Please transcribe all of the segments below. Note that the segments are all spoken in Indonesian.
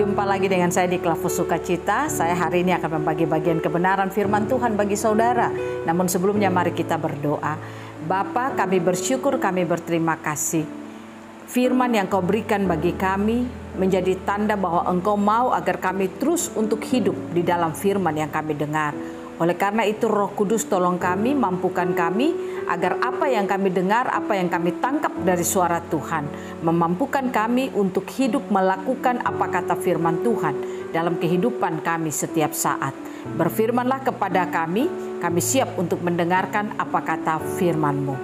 Jumpa lagi dengan saya di Klavus Sukacita. Saya hari ini akan membagi bagian kebenaran firman Tuhan bagi saudara. Namun sebelumnya mari kita berdoa. Bapa, kami bersyukur, kami berterima kasih. Firman yang Kau berikan bagi kami menjadi tanda bahwa Engkau mau agar kami terus untuk hidup di dalam firman yang kami dengar. Oleh karena itu Roh Kudus tolong kami, mampukan kami agar apa yang kami dengar, apa yang kami tangkap dari suara Tuhan, memampukan kami untuk hidup melakukan apa kata firman Tuhan dalam kehidupan kami setiap saat. Berfirmanlah kepada kami siap untuk mendengarkan apa kata firman-Mu.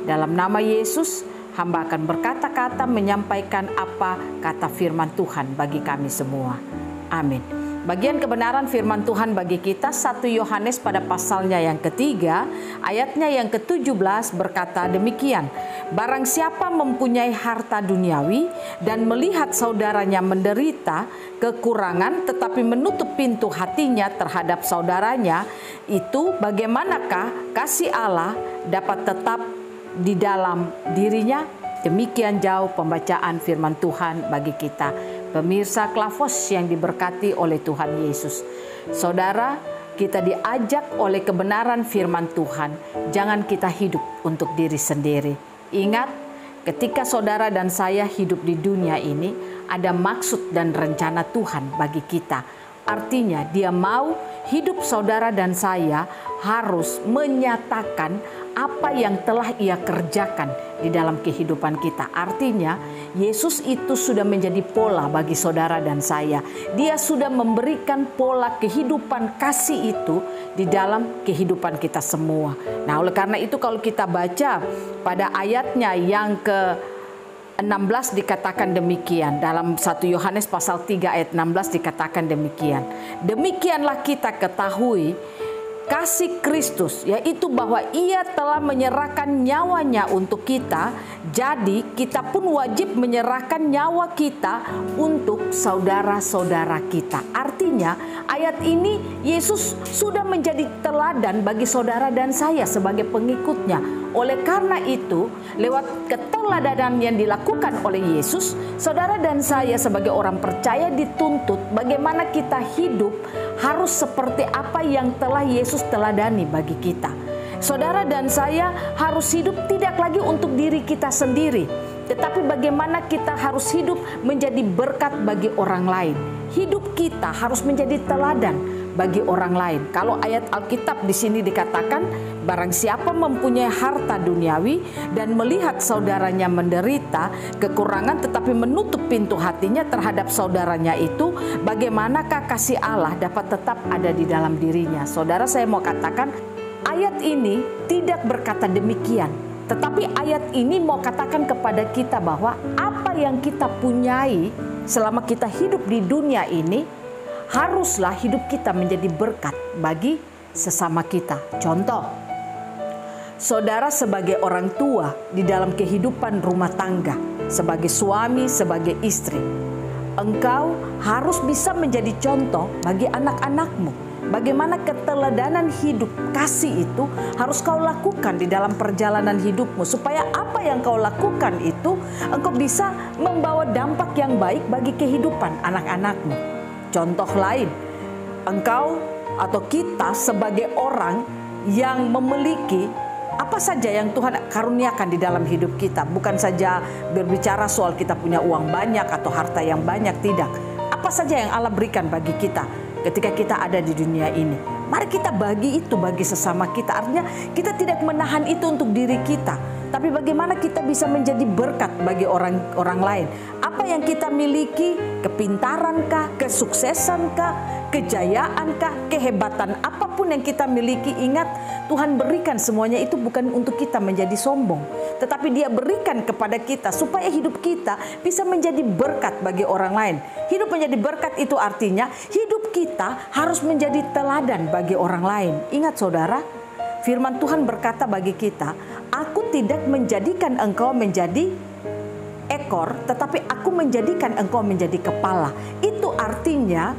Dalam nama Yesus, hamba akan berkata-kata menyampaikan apa kata firman Tuhan bagi kami semua. Amin. Bagian kebenaran firman Tuhan bagi kita 1 Yohanes pada pasalnya yang ketiga, ayatnya yang ke-17 berkata demikian. Barang siapa mempunyai harta duniawi dan melihat saudaranya menderita kekurangan tetapi menutup pintu hatinya terhadap saudaranya, itu bagaimanakah kasih Allah dapat tetap di dalam dirinya? Demikian jauh pembacaan firman Tuhan bagi kita. Pemirsa Klavus yang diberkati oleh Tuhan Yesus. Saudara, kita diajak oleh kebenaran firman Tuhan. Jangan kita hidup untuk diri sendiri. Ingat, ketika saudara dan saya hidup di dunia ini, ada maksud dan rencana Tuhan bagi kita. Artinya dia mau hidup saudara dan saya harus menyatakan apa yang telah Ia kerjakan di dalam kehidupan kita. Artinya Yesus itu sudah menjadi pola bagi saudara dan saya. Dia sudah memberikan pola kehidupan kasih itu di dalam kehidupan kita semua. Nah, oleh karena itu kalau kita baca pada ayatnya yang ke-16 dikatakan demikian. Dalam 1 Yohanes pasal 3 ayat 16 dikatakan demikian. Demikianlah kita ketahui kasih Kristus, yaitu bahwa Ia telah menyerahkan nyawanya untuk kita. Jadi kita pun wajib menyerahkan nyawa kita untuk saudara-saudara kita. Artinya ayat ini Yesus sudah menjadi teladan bagi saudara dan saya sebagai pengikutnya. Oleh karena itu, lewat keteladanan yang dilakukan oleh Yesus, saudara dan saya sebagai orang percaya dituntut bagaimana kita hidup harus seperti apa yang telah Yesus teladani bagi kita. Saudara dan saya harus hidup tidak lagi untuk diri kita sendiri, tetapi bagaimana kita harus hidup menjadi berkat bagi orang lain. Hidup kita harus menjadi teladan bagi orang lain. Kalau ayat Alkitab di sini dikatakan, barang siapa mempunyai harta duniawi dan melihat saudaranya menderita kekurangan tetapi menutup pintu hatinya terhadap saudaranya itu, bagaimanakah kasih Allah dapat tetap ada di dalam dirinya? Saudara, saya mau katakan ayat ini tidak berkata demikian. Tetapi ayat ini mau katakan kepada kita bahwa apa yang kita punyai selama kita hidup di dunia ini, haruslah hidup kita menjadi berkat bagi sesama kita. Contoh, saudara sebagai orang tua di dalam kehidupan rumah tangga, sebagai suami, sebagai istri, engkau harus bisa menjadi contoh bagi anak-anakmu. Bagaimana keteladanan hidup kasih itu harus kau lakukan di dalam perjalanan hidupmu, supaya apa yang kau lakukan itu engkau bisa membawa dampak yang baik bagi kehidupan anak-anakmu. Contoh lain, engkau atau kita sebagai orang yang memiliki apa saja yang Tuhan karuniakan di dalam hidup kita. Bukan saja berbicara soal kita punya uang banyak atau harta yang banyak, tidak. Apa saja yang Allah berikan bagi kita ketika kita ada di dunia ini. Mari kita bagi itu bagi sesama kita. Artinya kita tidak menahan itu untuk diri kita, tapi bagaimana kita bisa menjadi berkat bagi orang lain. Apa yang kita miliki, kepintarankah, kesuksesankah, kejayaankah, kehebatan apapun yang kita miliki, ingat Tuhan berikan semuanya itu bukan untuk kita menjadi sombong, tetapi Dia berikan kepada kita supaya hidup kita bisa menjadi berkat bagi orang lain. Hidup menjadi berkat itu artinya hidup kita harus menjadi teladan bagi orang lain. Ingat saudara, firman Tuhan berkata bagi kita, aku tidak menjadikan engkau menjadi ekor, tetapi aku menjadikan engkau menjadi kepala. Itu artinya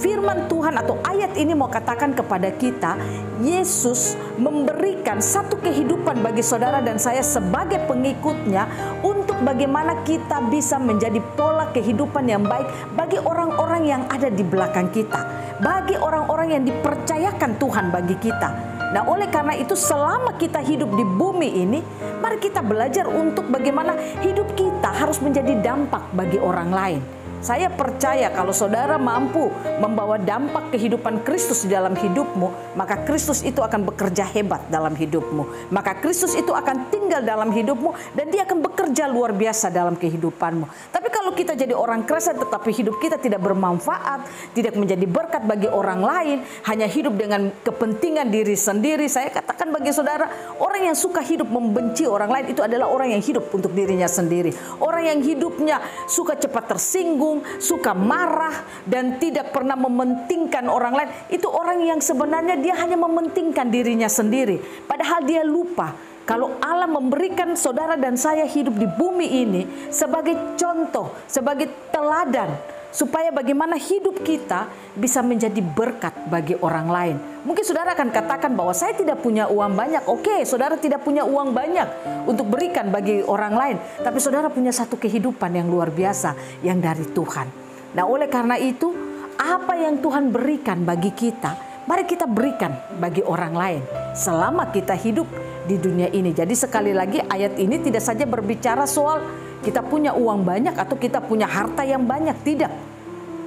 firman Tuhan atau ayat ini mau katakan kepada kita, Yesus memberikan satu kehidupan bagi saudara dan saya sebagai pengikutnya untuk untuk bagaimana kita bisa menjadi pola kehidupan yang baik bagi orang-orang yang ada di belakang kita, bagi orang-orang yang dipercayakan Tuhan bagi kita. Nah, oleh karena itu selama kita hidup di bumi ini, mari kita belajar untuk bagaimana hidup kita harus menjadi dampak bagi orang lain. Saya percaya kalau saudara mampu membawa dampak kehidupan Kristus di dalam hidupmu, maka Kristus itu akan bekerja hebat dalam hidupmu. Maka Kristus itu akan tinggal dalam hidupmu dan dia akan bekerja luar biasa dalam kehidupanmu. Tapi kalau kita jadi orang Kristen tetapi hidup kita tidak bermanfaat, tidak menjadi berkat bagi orang lain, hanya hidup dengan kepentingan diri sendiri, saya katakan bagi saudara, orang yang suka hidup membenci orang lain itu adalah orang yang hidup untuk dirinya sendiri. Orang yang hidupnya suka cepat tersinggung, suka marah dan tidak pernah mementingkan orang lain, itu orang yang sebenarnya dia hanya mementingkan dirinya sendiri. Padahal dia lupa kalau Allah memberikan saudara dan saya hidup di bumi ini sebagai contoh, sebagai teladan, supaya bagaimana hidup kita bisa menjadi berkat bagi orang lain. Mungkin saudara akan katakan bahwa saya tidak punya uang banyak. Oke, saudara tidak punya uang banyak untuk berikan bagi orang lain. Tapi saudara punya satu kehidupan yang luar biasa yang dari Tuhan. Nah, oleh karena itu, apa yang Tuhan berikan bagi kita, mari kita berikan bagi orang lain selama kita hidup di dunia ini. Jadi sekali lagi ayat ini tidak saja berbicara soal kita punya uang banyak atau kita punya harta yang banyak, tidak.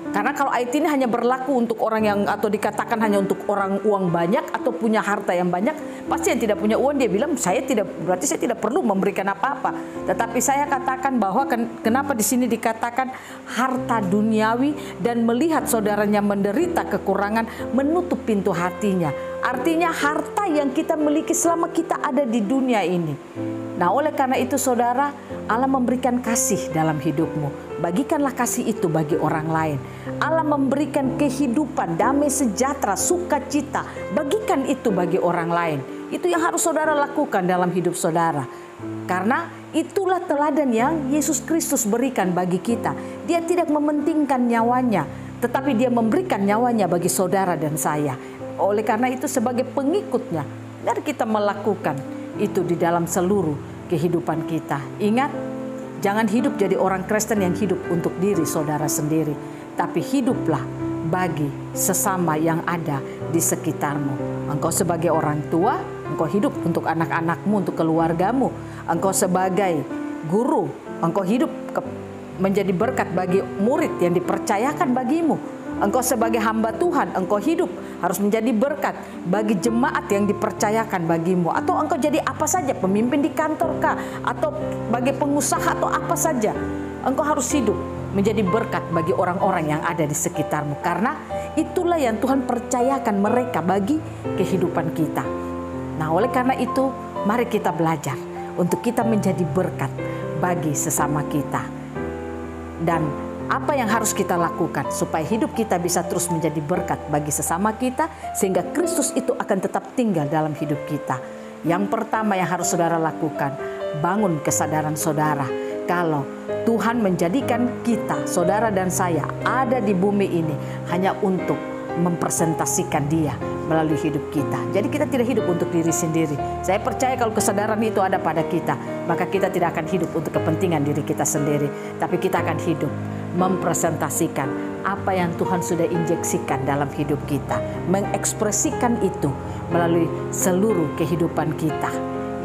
Karena kalau ayat ini hanya berlaku untuk orang yang, atau dikatakan hanya untuk orang uang banyak atau punya harta yang banyak, pasti yang tidak punya uang dia bilang berarti saya tidak perlu memberikan apa-apa. Tetapi saya katakan bahwa kenapa di sini dikatakan harta duniawi dan melihat saudaranya menderita kekurangan menutup pintu hatinya. Artinya harta yang kita miliki selama kita ada di dunia ini. Nah, oleh karena itu saudara, Allah memberikan kasih dalam hidupmu. Bagikanlah kasih itu bagi orang lain. Allah memberikan kehidupan, damai sejahtera, sukacita. Bagikan itu bagi orang lain. Itu yang harus saudara lakukan dalam hidup saudara. Karena itulah teladan yang Yesus Kristus berikan bagi kita. Dia tidak mementingkan nyawanya, tetapi dia memberikan nyawanya bagi saudara dan saya. Oleh karena itu sebagai pengikutnya, mari kita melakukan itu di dalam seluruh kehidupan kita. Ingat, jangan hidup jadi orang Kristen yang hidup untuk diri saudara sendiri, tapi hiduplah bagi sesama yang ada di sekitarmu. Engkau sebagai orang tua, engkau hidup untuk anak-anakmu, untuk keluargamu. Engkau sebagai guru, engkau hidup menjadi berkat bagi murid yang dipercayakan bagimu. Engkau sebagai hamba Tuhan, engkau hidup harus menjadi berkat bagi jemaat yang dipercayakan bagimu. Atau engkau jadi apa saja, pemimpin di kantor kah, atau bagi pengusaha atau apa saja. Engkau harus hidup menjadi berkat bagi orang-orang yang ada di sekitarmu. Karena itulah yang Tuhan percayakan mereka bagi kehidupan kita. Nah, oleh karena itu, mari kita belajar untuk kita menjadi berkat bagi sesama kita. Dan apa yang harus kita lakukan supaya hidup kita bisa terus menjadi berkat bagi sesama kita, sehingga Kristus itu akan tetap tinggal dalam hidup kita. Yang pertama yang harus saudara lakukan, bangun kesadaran saudara kalau Tuhan menjadikan kita, saudara dan saya, ada di bumi ini hanya untuk mempresentasikan Dia melalui hidup kita. Jadi kita tidak hidup untuk diri sendiri. Saya percaya kalau kesadaran itu ada pada kita, maka kita tidak akan hidup untuk kepentingan diri kita sendiri, tapi kita akan hidup mempresentasikan apa yang Tuhan sudah injeksikan dalam hidup kita, mengekspresikan itu melalui seluruh kehidupan kita.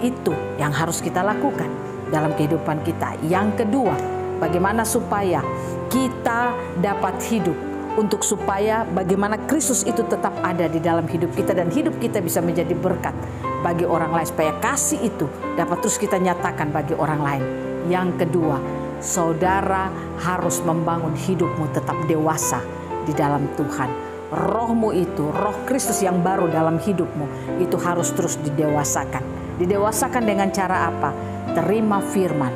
Itu yang harus kita lakukan dalam kehidupan kita. Yang kedua, bagaimana supaya kita dapat hidup, untuk supaya bagaimana Kristus itu tetap ada di dalam hidup kita dan hidup kita bisa menjadi berkat bagi orang lain, supaya kasih itu dapat terus kita nyatakan bagi orang lain. Yang kedua, saudara harus membangun hidupmu tetap dewasa di dalam Tuhan. Rohmu itu, roh Kristus yang baru dalam hidupmu, itu harus terus didewasakan. Didewasakan dengan cara apa? Terima firman.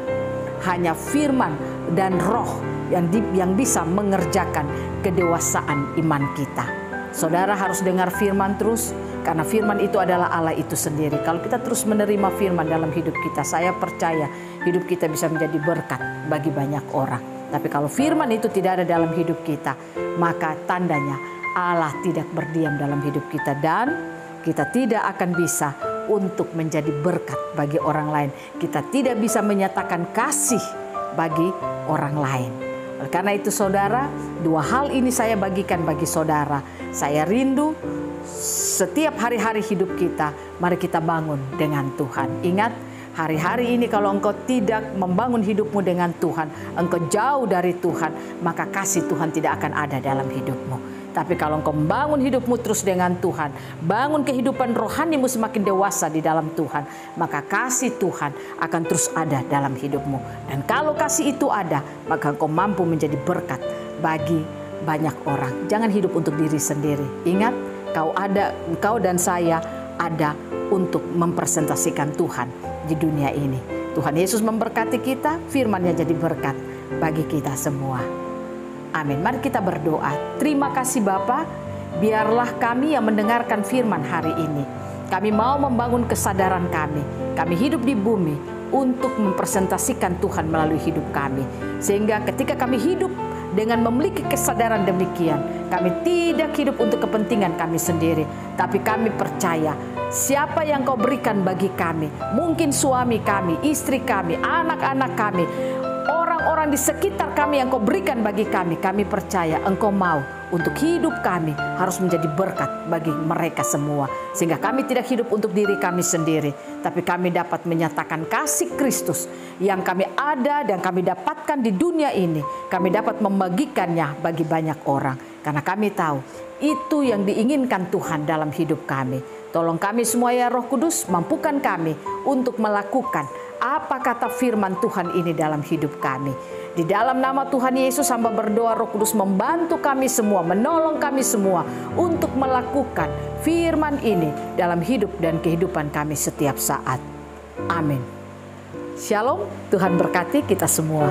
Hanya firman dan roh yang bisa mengerjakan kedewasaan iman kita. Saudara harus dengar firman terus, karena firman itu adalah Allah itu sendiri. Kalau kita terus menerima firman dalam hidup kita, saya percaya hidup kita bisa menjadi berkat bagi banyak orang. Tapi kalau firman itu tidak ada dalam hidup kita, maka tandanya Allah tidak berdiam dalam hidup kita, dan kita tidak akan bisa untuk menjadi berkat bagi orang lain. Kita tidak bisa menyatakan kasih bagi orang lain. Oleh karena itu saudara, dua hal ini saya bagikan bagi saudara. Saya rindu setiap hari-hari hidup kita, mari kita bangun dengan Tuhan. Ingat, hari-hari ini kalau engkau tidak membangun hidupmu dengan Tuhan, engkau jauh dari Tuhan, maka kasih Tuhan tidak akan ada dalam hidupmu. Tapi kalau engkau membangun hidupmu terus dengan Tuhan, bangun kehidupan rohanimu semakin dewasa di dalam Tuhan, maka kasih Tuhan akan terus ada dalam hidupmu. Dan kalau kasih itu ada, maka engkau mampu menjadi berkat bagi banyak orang. Jangan hidup untuk diri sendiri. Ingat, engkau dan saya ada untuk mempresentasikan Tuhan di dunia ini. Tuhan Yesus memberkati kita, firman-Nya jadi berkat bagi kita semua. Amin. Mari kita berdoa. Terima kasih Bapa, biarlah kami yang mendengarkan firman hari ini. Kami mau membangun kesadaran kami. Kami hidup di bumi untuk mempresentasikan Tuhan melalui hidup kami. Sehingga ketika kami hidup dengan memiliki kesadaran demikian, kami tidak hidup untuk kepentingan kami sendiri, tapi kami percaya siapa yang Kau berikan bagi kami, mungkin suami kami, istri kami, anak-anak kami, orang-orang di sekitar kami yang Kau berikan bagi kami, kami percaya Engkau mau untuk hidup kami harus menjadi berkat bagi mereka semua. Sehingga kami tidak hidup untuk diri kami sendiri, tapi kami dapat menyatakan kasih Kristus yang kami ada dan kami dapatkan di dunia ini. Kami dapat membagikannya bagi banyak orang. Karena kami tahu itu yang diinginkan Tuhan dalam hidup kami. Tolong kami semua ya Roh Kudus, mampukan kami untuk melakukan apa kata firman Tuhan ini dalam hidup kami. Di dalam nama Tuhan Yesus hamba berdoa, Roh Kudus membantu kami semua, menolong kami semua untuk melakukan firman ini dalam hidup dan kehidupan kami setiap saat. Amin. Shalom, Tuhan berkati kita semua.